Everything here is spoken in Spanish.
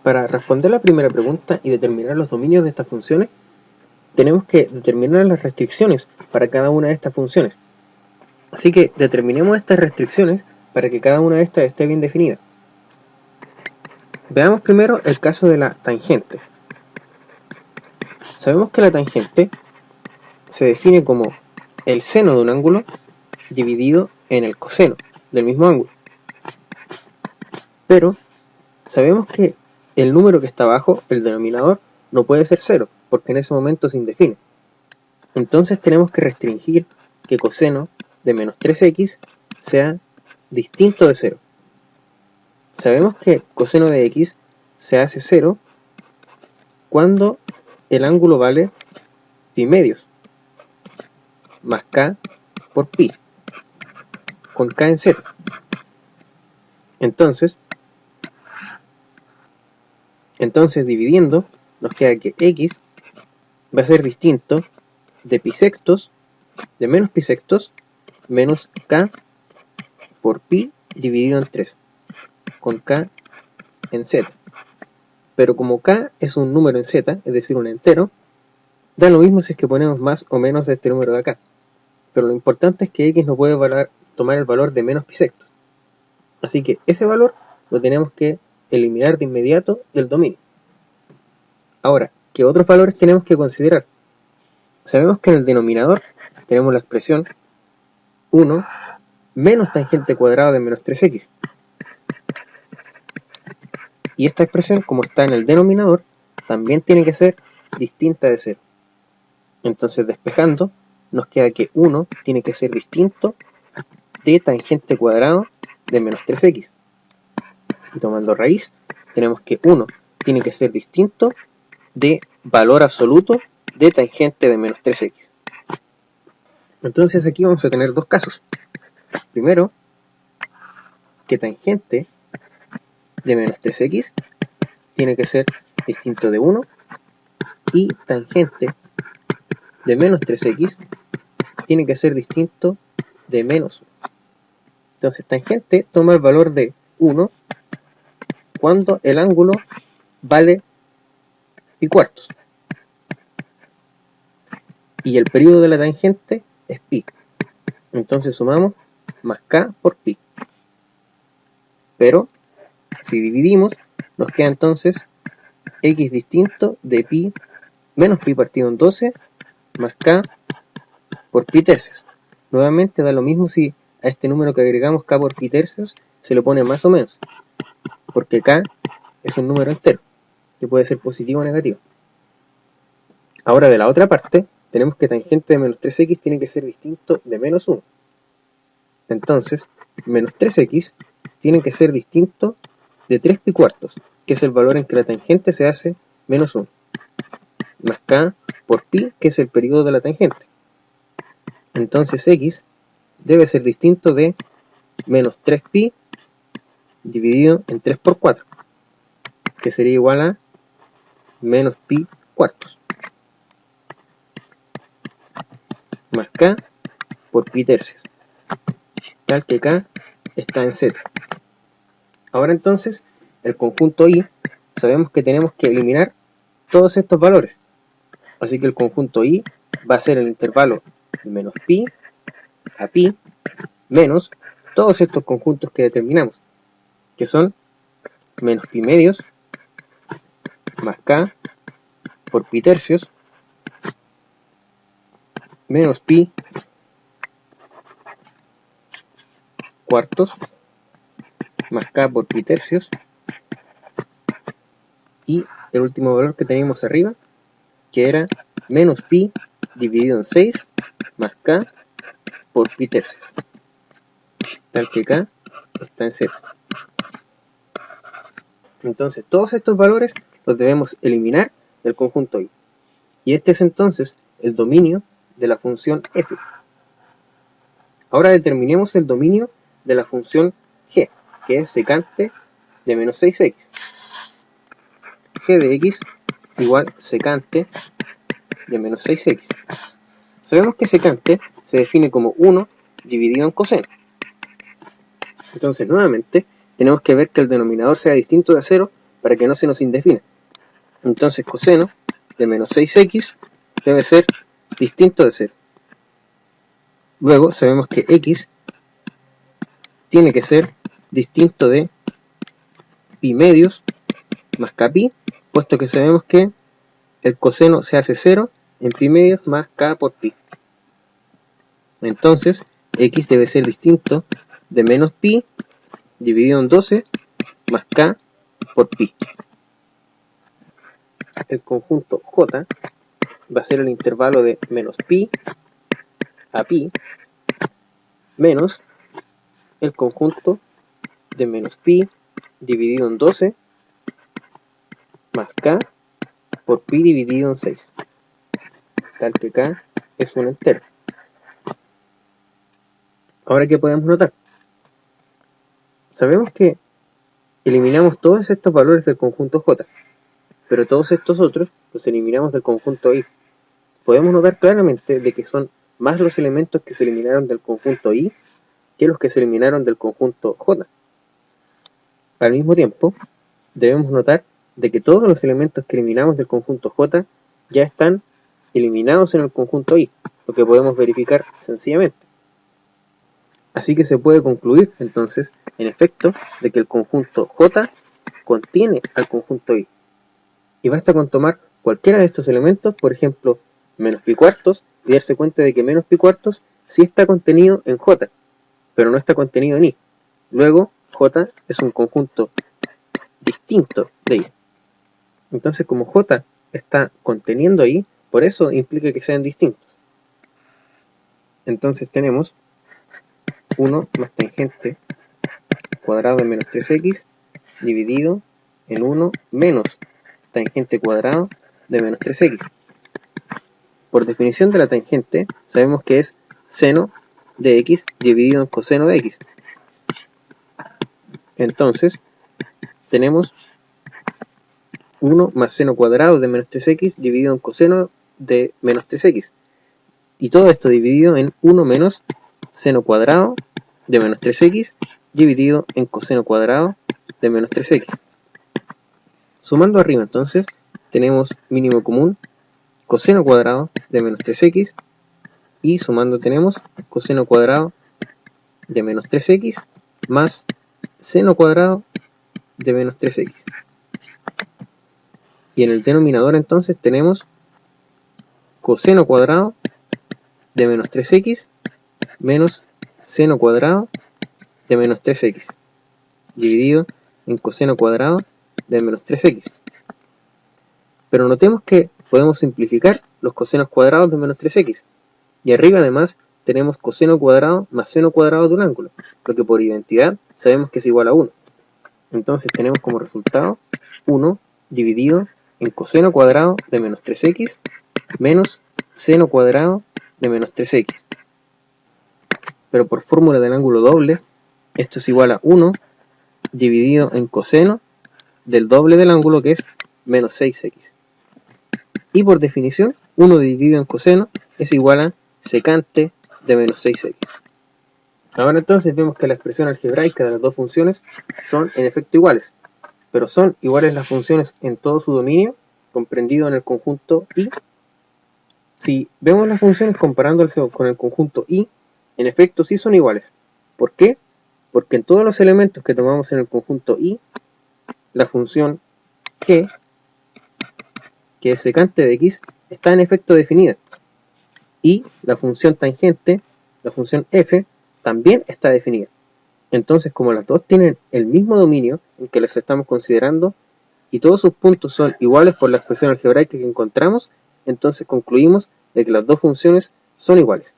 Para responder la primera pregunta y determinar los dominios de estas funciones, tenemos que determinar las restricciones para cada una de estas funciones. Así que determinemos estas restricciones para que cada una de estas esté bien definida. Veamos primero el caso de la tangente. Sabemos que la tangente se define como el seno de un ángulo dividido en el coseno del mismo ángulo. Pero sabemos que el número que está abajo, el denominador, no puede ser 0, porque en ese momento se indefine. Entonces tenemos que restringir que coseno de menos 3x sea distinto de 0. Sabemos que coseno de x se hace 0 cuando el ángulo vale pi medios más k por pi, con k en z. Entonces dividiendo, nos queda que x va a ser distinto de pi sextos, de menos pi sextos, menos k por pi dividido en 3, con k en z. Pero como k es un número en z, es decir, un entero, da lo mismo si es que ponemos más o menos de este número de acá. Pero lo importante es que x no puede tomar el valor de menos pi sextos. Así que ese valor lo tenemos que eliminar de inmediato del dominio. Ahora, ¿qué otros valores tenemos que considerar? Sabemos que en el denominador tenemos la expresión 1 menos tangente cuadrada de menos 3x. Y esta expresión, como está en el denominador, también tiene que ser distinta de 0. Entonces, despejando, nos queda que 1 tiene que ser distinto de tangente cuadrado de menos 3x. Y tomando raíz, tenemos que 1 tiene que ser distinto de valor absoluto de tangente de menos 3x. Entonces aquí vamos a tener dos casos. Primero, que tangente de menos 3x tiene que ser distinto de 1 y tangente de menos 3x tiene que ser distinto de menos 1. Entonces tangente toma el valor de 1 cuando el ángulo vale pi cuartos y el período de la tangente es pi. Entonces sumamos más k por pi. Pero si dividimos, nos queda entonces x distinto de pi menos pi partido en 12 más k por pi tercios. Nuevamente da lo mismo si a este número que agregamos k por pi tercios se lo pone más o menos, porque k es un número entero, que puede ser positivo o negativo. Ahora de la otra parte, tenemos que tangente de menos 3x tiene que ser distinto de menos 1. Entonces, menos 3x tiene que ser distinto de 3 pi cuartos, que es el valor en que la tangente se hace menos 1, más k por pi, que es el período de la tangente. Entonces x debe ser distinto de menos 3 pi dividido en 3 por 4, que sería igual a menos pi cuartos, más k por pi tercios, tal que k está en z. Ahora entonces, el conjunto I, sabemos que tenemos que eliminar todos estos valores. Así que el conjunto I va a ser el intervalo de menos pi a pi menos todos estos conjuntos que determinamos, que son menos pi medios más k por pi tercios menos pi cuartos más k por pi tercios y el último valor que teníamos arriba, que era menos pi dividido en 6 más k por pi tercios, tal que k está en z. Entonces todos estos valores los debemos eliminar del conjunto I. Y este es entonces el dominio de la función f. Ahora determinemos el dominio de la función g, que es secante de menos 6x. G de x igual secante de menos 6x. Sabemos que secante se define como 1 dividido en coseno. Entonces nuevamente tenemos que ver que el denominador sea distinto de 0 para que no se nos indefina. Entonces coseno de menos 6x debe ser distinto de 0. Luego sabemos que x tiene que ser distinto de pi medios más k pi, puesto que sabemos que el coseno se hace 0 en pi medios más k por pi. Entonces x debe ser distinto de menos pi dividido en 12 más k por pi. El conjunto J va a ser el intervalo de menos pi a pi menos el conjunto de menos pi dividido en 12 más k por pi dividido en 6, tal que k es un entero. Ahora, ¿qué podemos notar? Sabemos que eliminamos todos estos valores del conjunto J, pero todos estos otros los eliminamos del conjunto I. Podemos notar claramente de que son más los elementos que se eliminaron del conjunto I que los que se eliminaron del conjunto J. Al mismo tiempo, debemos notar de que todos los elementos que eliminamos del conjunto J ya están eliminados en el conjunto I, lo que podemos verificar sencillamente. Así que se puede concluir, entonces, en efecto, de que el conjunto J contiene al conjunto I. Y basta con tomar cualquiera de estos elementos, por ejemplo, menos pi cuartos, y darse cuenta de que menos pi cuartos sí está contenido en J, pero no está contenido en I. Luego, J es un conjunto distinto de I. Entonces, como J está conteniendo I, por eso implica que sean distintos. Entonces tenemos 1 más tangente cuadrado de menos 3x dividido en 1 menos tangente cuadrado de menos 3x. Por definición de la tangente, sabemos que es seno de x dividido en coseno de x. Entonces, tenemos 1 más seno cuadrado de menos 3x dividido en coseno de menos 3x. Y todo esto dividido en 1 menos seno cuadrado de menos 3x dividido en coseno cuadrado de menos 3x. Sumando arriba, entonces, tenemos mínimo común coseno cuadrado de menos 3x y sumando tenemos coseno cuadrado de menos 3x más seno cuadrado de menos 3x. Y en el denominador entonces tenemos coseno cuadrado de menos 3x menos seno cuadrado de menos 3x dividido en coseno cuadrado de menos 3x. Pero notemos que podemos simplificar los cosenos cuadrados de menos 3x. Y arriba además tenemos coseno cuadrado más seno cuadrado de un ángulo, lo que por identidad sabemos que es igual a 1. Entonces tenemos como resultado 1 dividido en coseno cuadrado de menos 3x menos seno cuadrado de menos 3x. Pero por fórmula del ángulo doble, esto es igual a 1 dividido en coseno del doble del ángulo, que es menos 6x. Y por definición, 1 dividido en coseno es igual a secante de menos 6x. Ahora entonces vemos que la expresión algebraica de las dos funciones son en efecto iguales, pero son iguales las funciones en todo su dominio, comprendido en el conjunto I. Si vemos las funciones comparándolas con el conjunto I, en efecto sí son iguales. ¿Por qué? Porque en todos los elementos que tomamos en el conjunto I, la función g, que es secante de x, está en efecto definida. Y la función tangente, la función f, también está definida. Entonces, como las dos tienen el mismo dominio en que las estamos considerando, y todos sus puntos son iguales por la expresión algebraica que encontramos, entonces concluimos de que las dos funciones son iguales.